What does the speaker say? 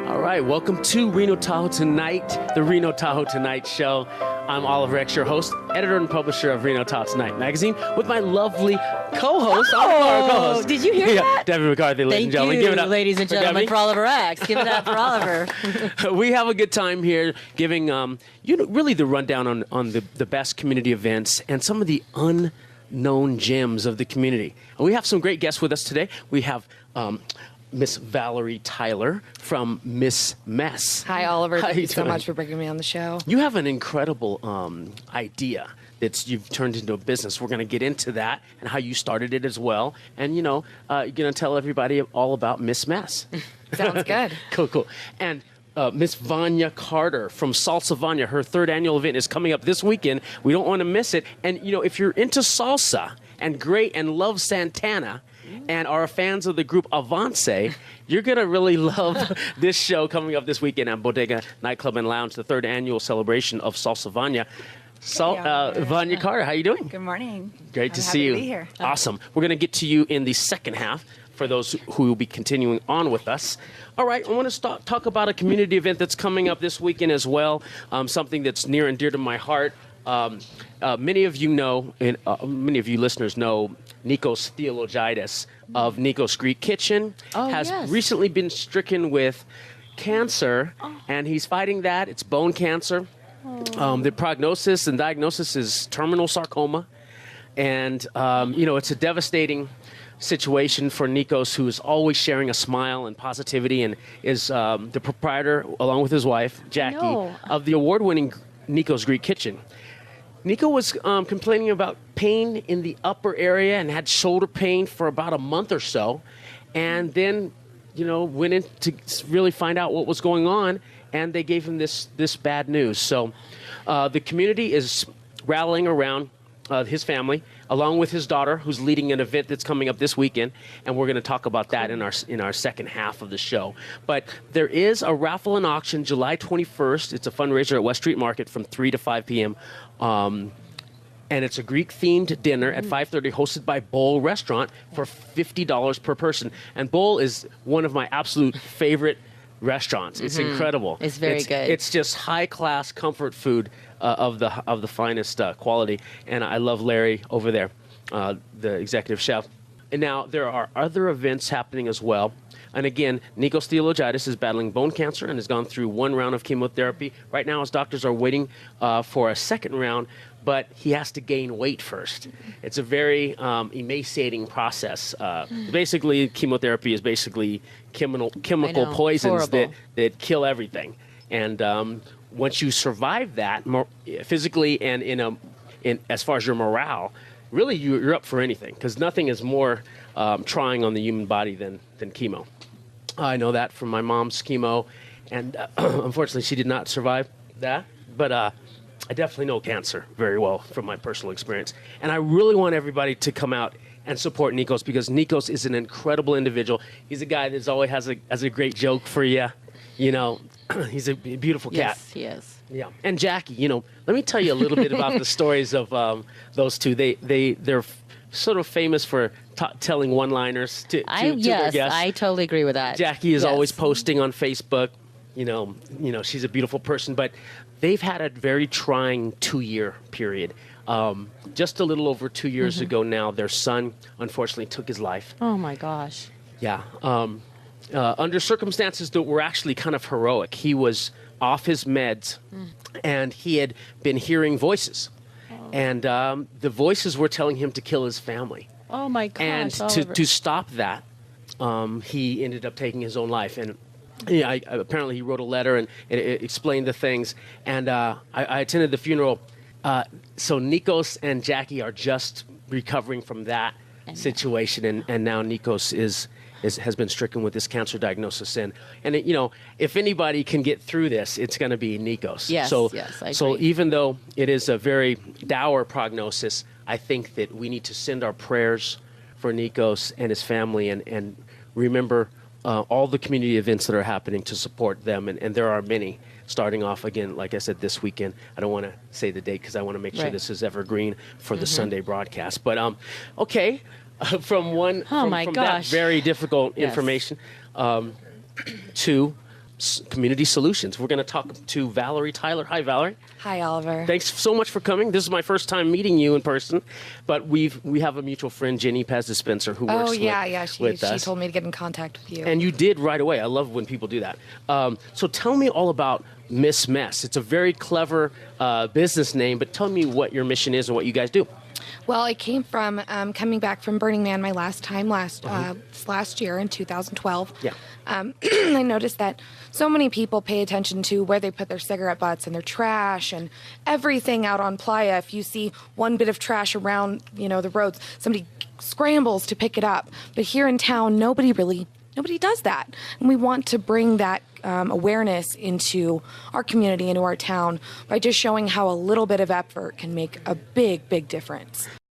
All right, welcome to Reno Tahoe Tonight, the Reno Tahoe Tonight Show. I'm Oliver X, your host, editor and publisher of Reno Tahoe Tonight magazine, with my lovely co-host, Oh, did you hear that? Debbie McCarthy, ladies and gentlemen. Thank Give it you, up ladies and gentlemen, for Oliver X. Give it up for Oliver. We have a good time here giving really the rundown on the best community events and some of the unknown gems of the community. And we have some great guests with us today. We have Miss Valerie Tyler from Miss Mess. Hi, Oliver. Thank you so doing? much for bringing me on the show. You have an incredible idea that you've turned into a business. We're going to get into that and how you started it as well. And, you're going to tell everybody all about Miss Mess. Sounds good. Cool. And Miss Vanya Carter from Salsa Vanya, her third annual event is coming up this weekend. We don't want to miss it. And, if you're into salsa and love Santana, and are fans of the group Avance, you're going to really love this show coming up this weekend at Bodega Nightclub and Lounge, the third annual celebration of Salsa Vanya. Vanya Carter, how you doing? Good morning. Great to see you. To be here. Awesome. We're going to get to you in the second half for those who will be continuing on with us. All right, I want to talk about a community event that's coming up this weekend as well, something that's near and dear to my heart. Many of you know, and many of you listeners know, Nikos Theologitis of Nikos Greek Kitchen has recently been stricken with cancer, and he's fighting that. It's bone cancer. The prognosis and diagnosis is terminal sarcoma, and it's a devastating situation for Nikos, who is always sharing a smile and positivity, and is the proprietor, along with his wife Jackie, of the award-winning Nikos Greek Kitchen. Nico was complaining about pain in the upper area and had shoulder pain for about a month or so, and then, went in to really find out what was going on, and they gave him this bad news. So the community is rallying around his family, along with his daughter, who's leading an event that's coming up this weekend, and we're going to talk about that in our second half of the show. But there is a raffle and auction July 21st. It's a fundraiser at West Street Market from 3 to 5 p.m., and it's a Greek-themed dinner at 5:30, hosted by Bowl Restaurant for $50 per person. And Bowl is one of my absolute favorite restaurants. It's incredible. It's very good. It's just high-class comfort food of the finest quality. And I love Larry over there, the executive chef. And now there are other events happening as well. And again, Nikos Theologitis is battling bone cancer and has gone through one round of chemotherapy. Right now, his doctors are waiting for a second round, but he has to gain weight first. It's a very emaciating process. Basically, chemotherapy is basically chemical poisons that kill everything. And once you survive that, physically and in as far as your morale, really you're up for anything, because nothing is more trying on the human body than chemo. I know that from my mom's chemo, and unfortunately she did not survive that, but I definitely know cancer very well from my personal experience. And I really want everybody to come out and support Nikos, because Nikos is an incredible individual. He's a guy that always has a great joke for you. He's a beautiful cat. Yes, he is. Yeah. And Jackie, let me tell you a little bit about the stories of those two. They're sort of famous for telling one-liners to their guests. Yes, I totally agree with that. Jackie is always posting on Facebook. She's a beautiful person, but they've had a very trying 2-year period. Just a little over 2 years ago now, their son unfortunately took his life. Oh my gosh. Yeah. Under circumstances that were actually kind of heroic. He was off his meds, and he had been hearing voices. And the voices were telling him to kill his family. Oh my gosh. And to stop that, he ended up taking his own life. And apparently he wrote a letter and it explained the things. And I attended the funeral. So Nikos and Jackie are just recovering from that situation. And now Nikos has been stricken with this cancer diagnosis. And if anybody can get through this, it's going to be Nikos. Yes, I agree. So even though it is a very dour prognosis, I think that we need to send our prayers for Nikos and his family, and remember all the community events that are happening to support them. And there are many, starting off again, like I said, this weekend. I don't want to say the date because I want to make sure this is evergreen for the Sunday broadcast. But okay. From that very difficult information to Community Solutions. We're going to talk to Valerie Tyler. Hi, Valerie. Hi, Oliver. Thanks so much for coming. This is my first time meeting you in person, but we have a mutual friend, Jenny Paz Dispenser, who works with She us. told me to get in contact with you. And you did right away. I love when people do that. So tell me all about Miss Mess. It's a very clever business name, but tell me what your mission is and what you guys do. Well, I came from coming back from Burning Man my last time last year in 2012. Yeah. I noticed that so many people pay attention to where they put their cigarette butts and their trash and everything out on Playa. If you see one bit of trash around, the roads, somebody scrambles to pick it up. But here in town, nobody does that. And we want to bring that awareness into our community, into our town, by just showing how a little bit of effort can make a big, big difference.